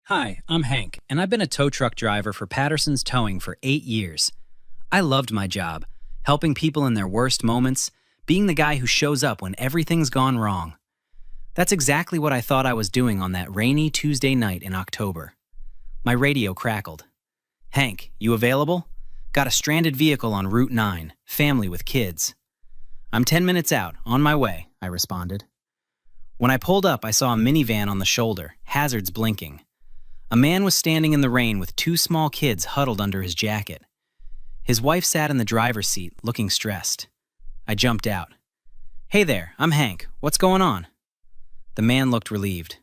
Hi, I'm Hank, and I've been a tow truck driver for Patterson's Towing for 8 years. I loved my job, helping people in their worst moments, being the guy who shows up when everything's gone wrong. That's exactly what I thought I was doing on that rainy Tuesday night in October. My radio crackled. "Hank, you available? Got a stranded vehicle on Route 9, family with kids." "I'm 10 minutes out, on my way," I responded. When I pulled up, I saw a minivan on the shoulder, hazards blinking. A man was standing in the rain with two small kids huddled under his jacket. His wife sat in the driver's seat, looking stressed. I jumped out. "Hey there, I'm Hank. What's going on?" The man looked relieved.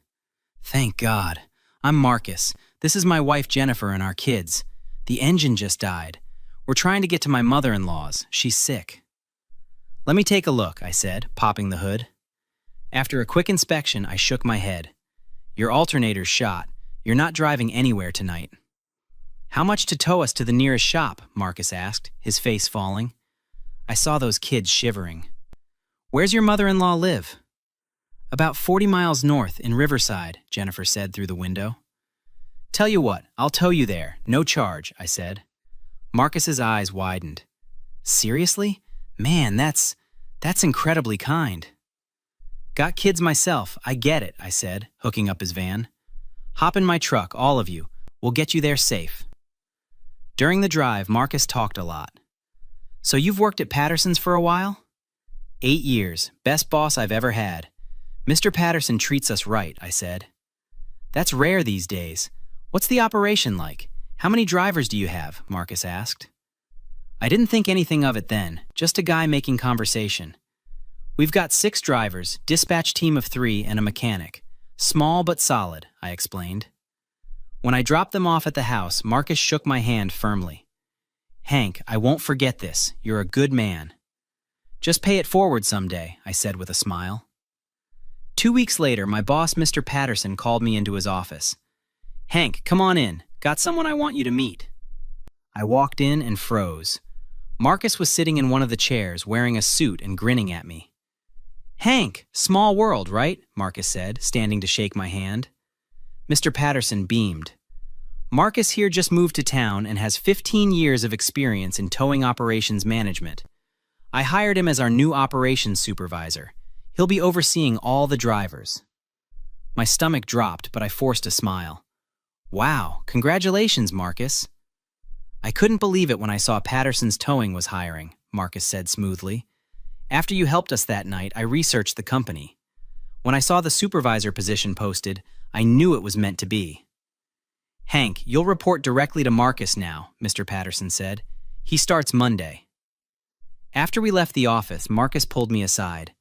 "Thank God. I'm Marcus. This is my wife Jennifer and our kids. The engine just died. We're trying to get to my mother-in-law's. She's sick." "Let me take a look," I said, popping the hood. After a quick inspection, I shook my head. "Your alternator's shot. You're not driving anywhere tonight." "How much to tow us to the nearest shop?" Marcus asked, his face falling. I saw those kids shivering. "Where's your mother-in-law live?" "About 40 miles north, in Riverside," Jennifer said through the window. "Tell you what, I'll tow you there, no charge," I said. Marcus's eyes widened. "Seriously? Man, that's incredibly kind." "Got kids myself, I get it," I said, hooking up his van. "Hop in my truck, all of you. We'll get you there safe." During the drive, Marcus talked a lot. "So you've worked at Patterson's for a while?" 8 years, best boss I've ever had. Mr. Patterson treats us right," I said. "That's rare these days. What's the operation like? How many drivers do you have?" Marcus asked. I didn't think anything of it then, just a guy making conversation. "We've got 6 drivers, dispatch team of 3, and a mechanic. Small but solid," I explained. When I dropped them off at the house, Marcus shook my hand firmly. "Hank, I won't forget this. You're a good man." "Just pay it forward someday," I said with a smile. 2 weeks later, my boss, Mr. Patterson, called me into his office. "Hank, come on in. Got someone I want you to meet." I walked in and froze. Marcus was sitting in one of the chairs, wearing a suit and grinning at me. "Hank, small world, right?" Marcus said, standing to shake my hand. Mr. Patterson beamed. "Marcus here just moved to town and has 15 years of experience in towing operations management. I hired him as our new operations supervisor. He'll be overseeing all the drivers." My stomach dropped, but I forced a smile. "Wow, congratulations, Marcus." "I couldn't believe it when I saw Patterson's Towing was hiring," Marcus said smoothly. "After you helped us that night, I researched the company. When I saw the supervisor position posted, I knew it was meant to be." "Hank, you'll report directly to Marcus now," Mr. Patterson said. "He starts Monday." After we left the office, Marcus pulled me aside.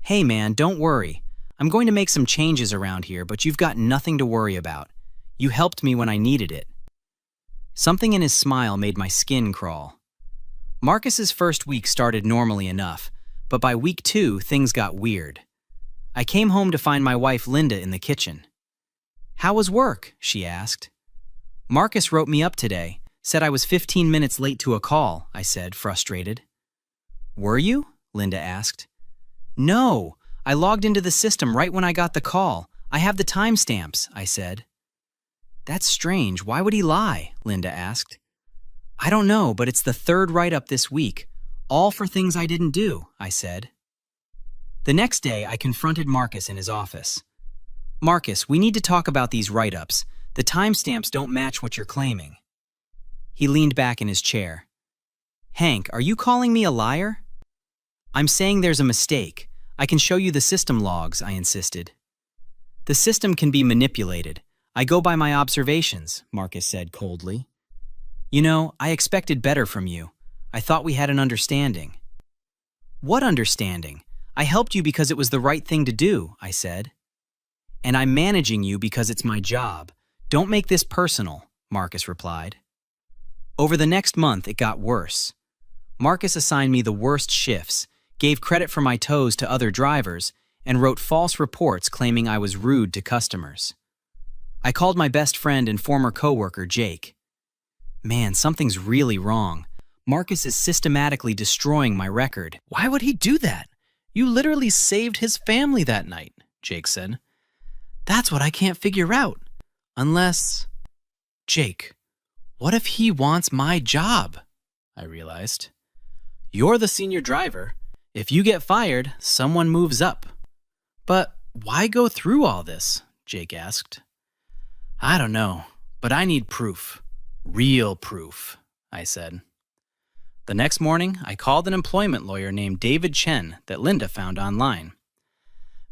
"Hey man, don't worry. I'm going to make some changes around here, but you've got nothing to worry about. You helped me when I needed it." Something in his smile made my skin crawl. Marcus's first week started normally enough, but by week 2, things got weird. I came home to find my wife Linda in the kitchen. "How was work?" she asked. "Marcus wrote me up today, said I was 15 minutes late to a call," I said, frustrated. "Were you?" Linda asked. "No, I logged into the system right when I got the call. I have the timestamps," I said. "That's strange. Why would he lie?" Linda asked. "I don't know, but it's the 3rd write-up this week, all for things I didn't do," I said. The next day, I confronted Marcus in his office. "Marcus, we need to talk about these write-ups. The timestamps don't match what you're claiming." He leaned back in his chair. "Hank, are you calling me a liar?" "I'm saying there's a mistake. I can show you the system logs," I insisted. "The system can be manipulated. I go by my observations," Marcus said coldly. "You know, I expected better from you. I thought we had an understanding." "What understanding? I helped you because it was the right thing to do," I said. "And I'm managing you because it's my job. Don't make this personal," Marcus replied. Over the next month, it got worse. Marcus assigned me the worst shifts, gave credit for my tows to other drivers, and wrote false reports claiming I was rude to customers. I called my best friend and former coworker, Jake. "Man, something's really wrong. Marcus is systematically destroying my record." "Why would he do that? You literally saved his family that night," Jake said. "That's what I can't figure out. Unless... Jake, what if he wants my job? I realized. You're the senior driver. If you get fired, someone moves up. But why go through all this? Jake asked. I don't know, but I need proof. Real proof, I said. The next morning, I called an employment lawyer named David Chen that Linda found online.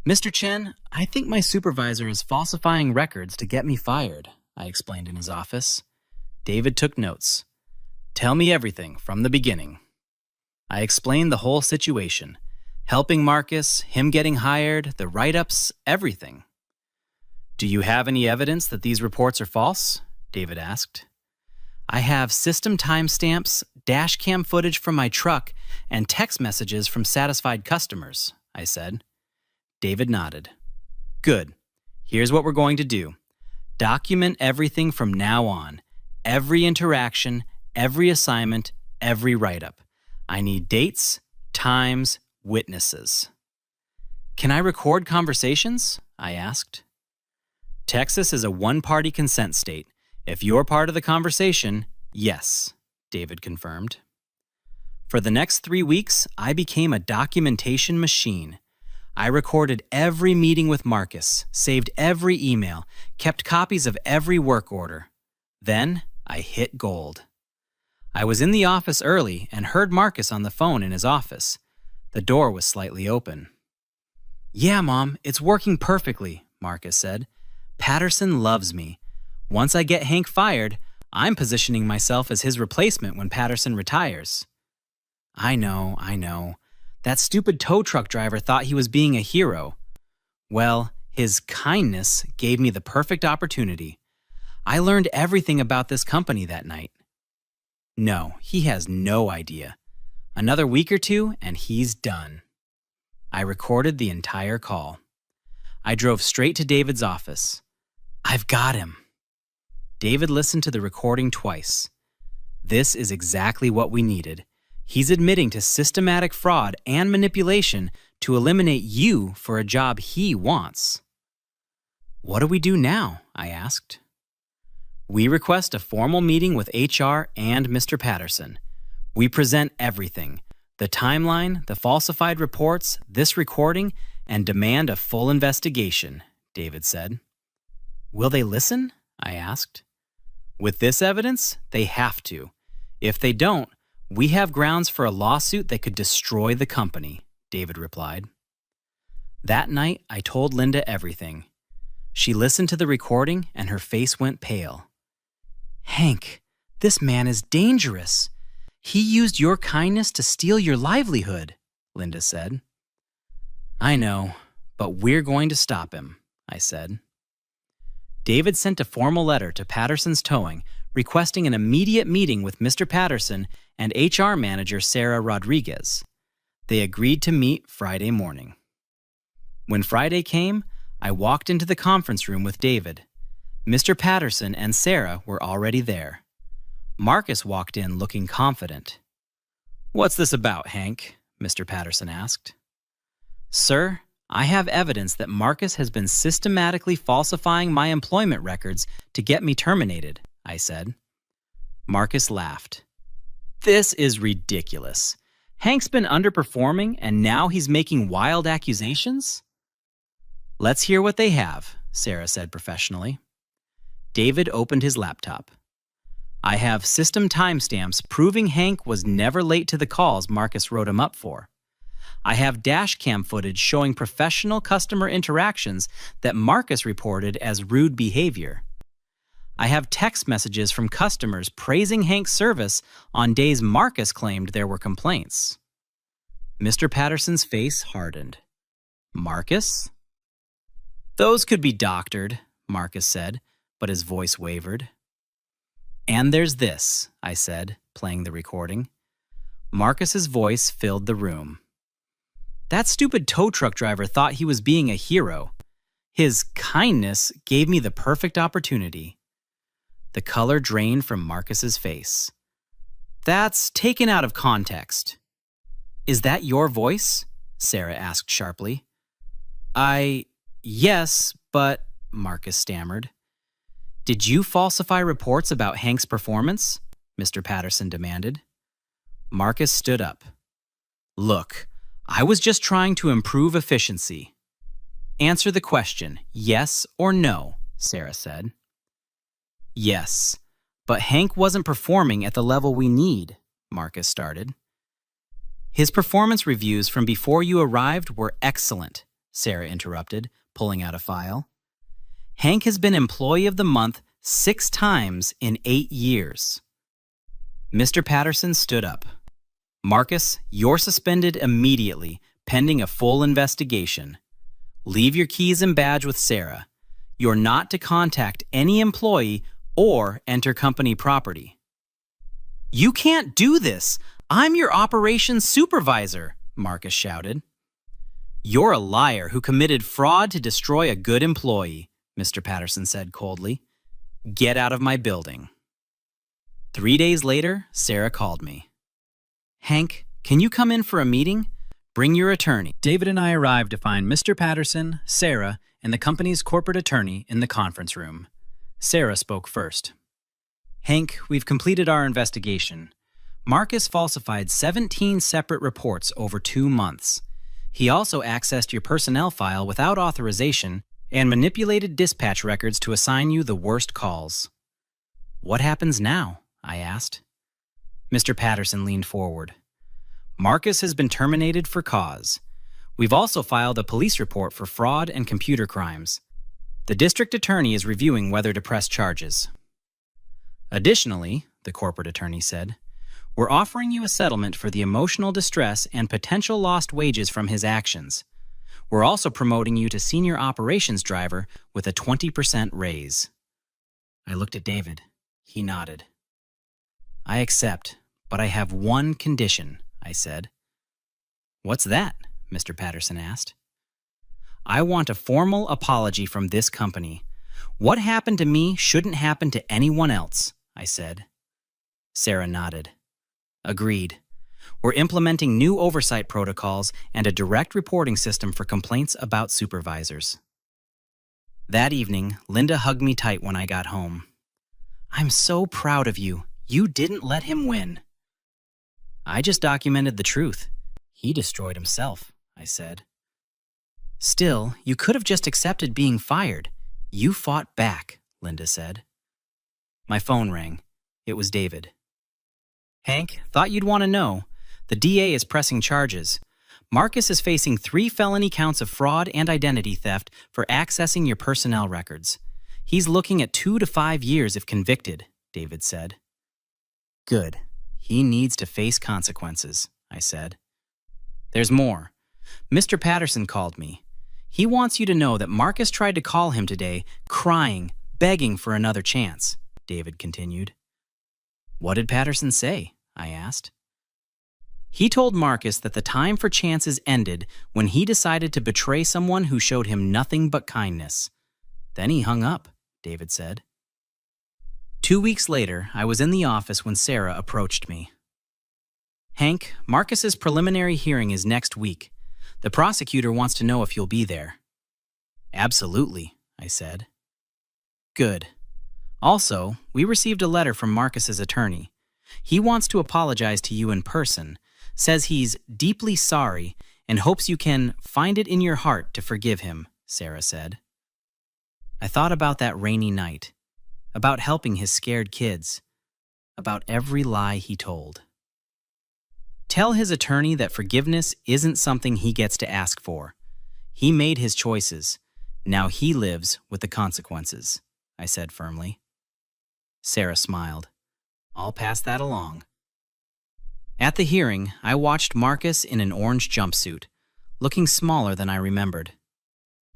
Mr. Chen, I think my supervisor is falsifying records to get me fired, I explained in his office. David took notes. Tell me everything from the beginning. I explained the whole situation. Helping Marcus, him getting hired, the write-ups, everything. Do you have any evidence that these reports are false? David asked. I have system timestamps, dash cam footage from my truck, and text messages from satisfied customers, I said. David nodded. Good. Here's what we're going to do. Document everything from now on. Every interaction, every assignment, every write-up. I need dates, times, witnesses. Can I record conversations? I asked. Texas is a one-party consent state. If you're part of the conversation, yes, David confirmed. For the next 3 weeks, I became a documentation machine. I recorded every meeting with Marcus, saved every email, kept copies of every work order. Then I hit gold. I was in the office early and heard Marcus on the phone in his office. The door was slightly open. Yeah, Mom, it's working perfectly, Marcus said. Patterson loves me. Once I get Hank fired, I'm positioning myself as his replacement when Patterson retires. I know. That stupid tow truck driver thought he was being a hero. Well, his kindness gave me the perfect opportunity. I learned everything about this company that night. No, he has no idea. Another week or two, and he's done. I recorded the entire call. I drove straight to David's office. I've got him. David listened to the recording twice. This is exactly what we needed. He's admitting to systematic fraud and manipulation to eliminate you for a job he wants. What do we do now? I asked. We request a formal meeting with HR and Mr. Patterson. We present everything, the timeline, the falsified reports, this recording, and demand a full investigation, David said. Will they listen? I asked. With this evidence, they have to. If they don't, we have grounds for a lawsuit that could destroy the company, David replied. That night, I told Linda everything. She listened to the recording and her face went pale. Hank, this man is dangerous. He used your kindness to steal your livelihood, Linda said. I know, but we're going to stop him, I said. David sent a formal letter to Patterson's Towing requesting an immediate meeting with Mr. Patterson and HR manager Sarah Rodriguez. They agreed to meet Friday morning. When Friday came, I walked into the conference room with David. Mr. Patterson and Sarah were already there. Marcus walked in looking confident. What's this about, Hank? Mr. Patterson asked. Sir, I have evidence that Marcus has been systematically falsifying my employment records to get me terminated, I said. Marcus laughed. This is ridiculous. Hank's been underperforming and now he's making wild accusations? Let's hear what they have, Sarah said professionally. David opened his laptop. I have system timestamps proving Hank was never late to the calls Marcus wrote him up for. I have dash cam footage showing professional customer interactions that Marcus reported as rude behavior. I have text messages from customers praising Hank's service on days Marcus claimed there were complaints. Mr. Patterson's face hardened. Marcus? Those could be doctored, Marcus said, but his voice wavered. And there's this, I said, playing the recording. Marcus's voice filled the room. That stupid tow truck driver thought he was being a hero. His kindness gave me the perfect opportunity. The color drained from Marcus's face. That's taken out of context. Is that your voice? Sarah asked sharply. Yes, but, Marcus stammered. Did you falsify reports about Hank's performance? Mr. Patterson demanded. Marcus stood up. Look, I was just trying to improve efficiency. Answer the question, yes or no, Sarah said. Yes, but Hank wasn't performing at the level we need, Marcus started. His performance reviews from before you arrived were excellent, Sarah interrupted, pulling out a file. Hank has been Employee of the Month 6 times in 8 years. Mr. Patterson stood up. Marcus, you're suspended immediately, pending a full investigation. Leave your keys and badge with Sarah. You're not to contact any employee or enter company property. You can't do this! I'm your operations supervisor, Marcus shouted. You're a liar who committed fraud to destroy a good employee, Mr. Patterson said coldly. Get out of my building. 3 days later, Sarah called me. Hank, can you come in for a meeting? Bring your attorney. David and I arrived to find Mr. Patterson, Sarah, and the company's corporate attorney in the conference room. Sarah spoke first. Hank, we've completed our investigation. Marcus falsified 17 separate reports over 2 months. He also accessed your personnel file without authorization and manipulated dispatch records to assign you the worst calls. What happens now? I asked. Mr. Patterson leaned forward. Marcus has been terminated for cause. We've also filed a police report for fraud and computer crimes. The district attorney is reviewing whether to press charges. Additionally, the corporate attorney said, we're offering you a settlement for the emotional distress and potential lost wages from his actions. We're also promoting you to senior operations driver with a 20% raise. I looked at David. He nodded. I accept, but I have one condition, I said. What's that? Mr. Patterson asked. I want a formal apology from this company. What happened to me shouldn't happen to anyone else, I said. Sarah nodded. Agreed. We're implementing new oversight protocols and a direct reporting system for complaints about supervisors. That evening, Linda hugged me tight when I got home. I'm so proud of you. You didn't let him win. I just documented the truth. He destroyed himself, I said. Still, you could have just accepted being fired. You fought back, Linda said. My phone rang. It was David. Hank, thought you'd want to know. The DA is pressing charges. Marcus is facing 3 felony counts of fraud and identity theft for accessing your personnel records. He's looking at 2 to 5 years if convicted, David said. Good. He needs to face consequences, I said. There's more. Mr. Patterson called me. He wants you to know that Marcus tried to call him today, crying, begging for another chance, David continued. What did Patterson say? I asked. He told Marcus that the time for chances ended when he decided to betray someone who showed him nothing but kindness. Then he hung up, David said. 2 weeks later, I was in the office when Sarah approached me. Hank, Marcus's preliminary hearing is next week. The prosecutor wants to know if you'll be there. Absolutely, I said. Good. Also, we received a letter from Marcus's attorney. He wants to apologize to you in person, says he's deeply sorry, and hopes you can find it in your heart to forgive him, Sarah said. I thought about that rainy night, about helping his scared kids, about every lie he told. Tell his attorney that forgiveness isn't something he gets to ask for. He made his choices. Now he lives with the consequences, I said firmly. Sarah smiled. I'll pass that along. At the hearing, I watched Marcus in an orange jumpsuit, looking smaller than I remembered.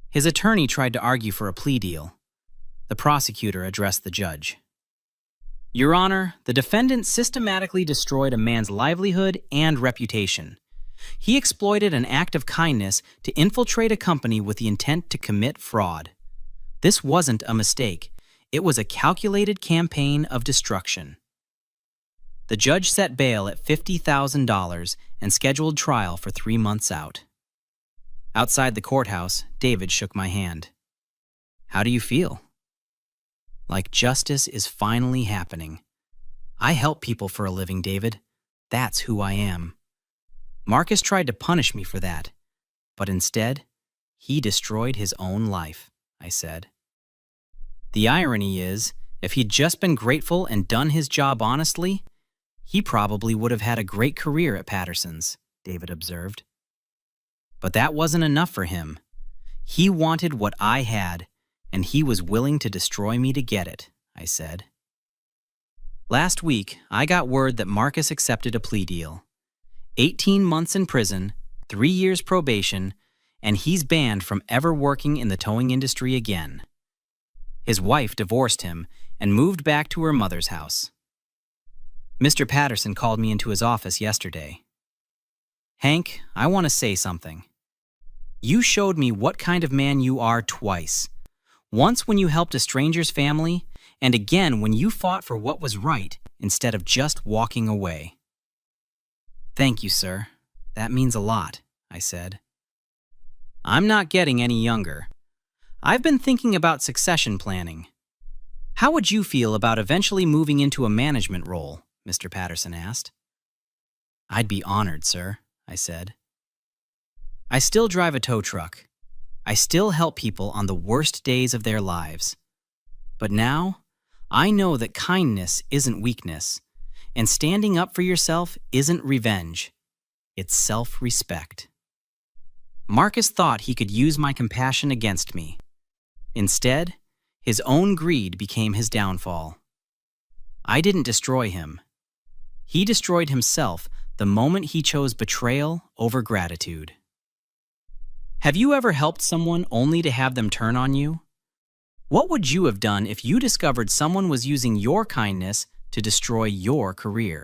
His attorney tried to argue for a plea deal. The prosecutor addressed the judge. Your Honor, the defendant systematically destroyed a man's livelihood and reputation. He exploited an act of kindness to infiltrate a company with the intent to commit fraud. This wasn't a mistake. It was a calculated campaign of destruction. The judge set bail at $50,000 and scheduled trial for 3 months out. Outside the courthouse, David shook my hand. How do you feel? Like justice is finally happening. I help people for a living, David. That's who I am. Marcus tried to punish me for that, but instead, he destroyed his own life, I said. The irony is, if he'd just been grateful and done his job honestly, he probably would have had a great career at Patterson's, David observed. But that wasn't enough for him. He wanted what I had, and he was willing to destroy me to get it, I said. Last week, I got word that Marcus accepted a plea deal. 18 months in prison, 3 years probation, and he's banned from ever working in the towing industry again. His wife divorced him and moved back to her mother's house. Mr. Patterson called me into his office yesterday. Hank, I want to say something. You showed me what kind of man you are twice. Once when you helped a stranger's family, and again when you fought for what was right instead of just walking away. Thank you, sir. That means a lot, I said. I'm not getting any younger. I've been thinking about succession planning. How would you feel about eventually moving into a management role? Mr. Patterson asked. I'd be honored, sir, I said. I still drive a tow truck. I still help people on the worst days of their lives. But now, I know that kindness isn't weakness, and standing up for yourself isn't revenge. It's self-respect. Marcus thought he could use my compassion against me. Instead, his own greed became his downfall. I didn't destroy him. He destroyed himself the moment he chose betrayal over gratitude. Have you ever helped someone only to have them turn on you? What would you have done if you discovered someone was using your kindness to destroy your career?